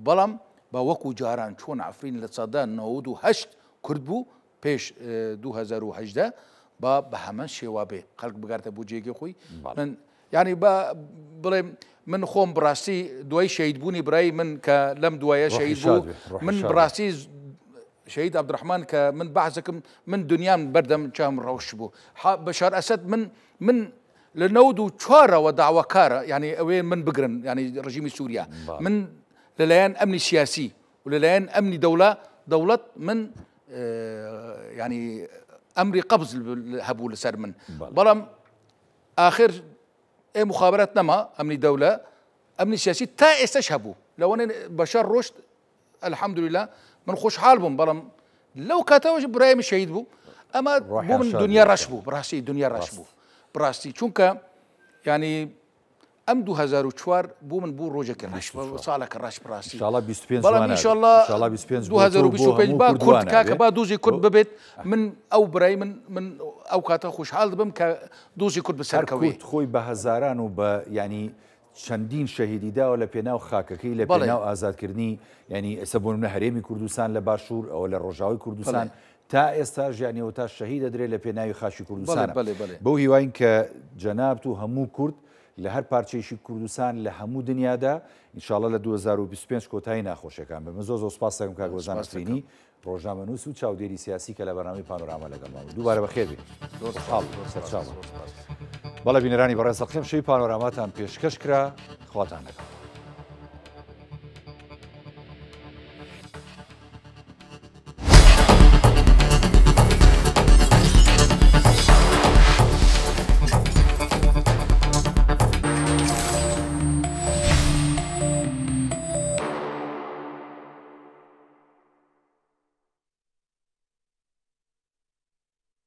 بەڵام با وەکو جاران چۆن ئەفرین لە سەدا 98 کورد بوو پێش 2018 با بە هەمان شێوا بێ خەڵک بگاتە بۆ جێگە خۆی من ینی بڵێ من خۆم بڕاستی دوای شەهیدبوونی برای من کە لەم دوایە شەهید بوو من بڕاستی شەهید عەبدوڕەحمان کە من بەحزەکەم من دنیام بەردەم چام ڕەوش بوو بەشار ئەسەد من لە 94ەوە داواکارە ینی ئەوێ من بگرن ینی ڕژیمی سووریا من لەلایەن ئەمنی سیاسی و لەلایەن ئەمنی دەوڵەت من ینی ئەمری قەبز هەبوو لەسەر من بەڵام ئاخر ئێ مخابرات نەما ئەمنی دەولە ئەمنی سیاسی تا ئێستش هەبوو لەوانێ بەشار ڕۆشت الحەمدولله من خۆشحاڵ بووم بەڵام لەو کاتەوەش برایمی شەهید بوو ئەمە بۆ من دنیا ڕەش بوو بڕاستی دنیا ڕەش بوو بڕاستی چونکە ینی ئەم 2004 بوو من بوو ڕۆژێکی ڕەش ساڵێکە ڕەش بڕاستی بەڵام ئینشاءالله 2025 با کورد کاکە با دۆزی کورد ببێت من ئەو برای من ئەو کاتە خۆشحاڵ دەبم کە دۆزی کورد بەسەرکەوێت خۆی بە هەزاران و بە ینی چەندین شەهیدی داوە لە پێناو خاکەکەی لە پێناو ئازادکردنی ینی ئێستا بوونە هەرێمی کوردستان لە باشوور ئەوە لە ڕۆژاوی کوردستان تا ئێستا ژیانیەوە تا شەهید دەدرێت لە پێناوی خاشی کوردستانە بەو هیواین کە جەنابەت و هەموو کورد لە هەر پارچەیەکی کوردستان لە هەموو دنیادا ئینشاڵڵا لە 2025 کۆتایی ناخۆشیەکان بێ من زۆر سوپاس دەکەم کاک ڕۆژان ئەفرینی ڕۆژنامەنووس و چاودێری سیاسی کە لە بەرنامەی پانۆراما لەگەڵمان دووبارە بەخێر بێت بەڵێ بینەرانی بەڕێز دەڵخێم شەوی پانۆراماتان پێشکەش کرا خواتان لەگەڵ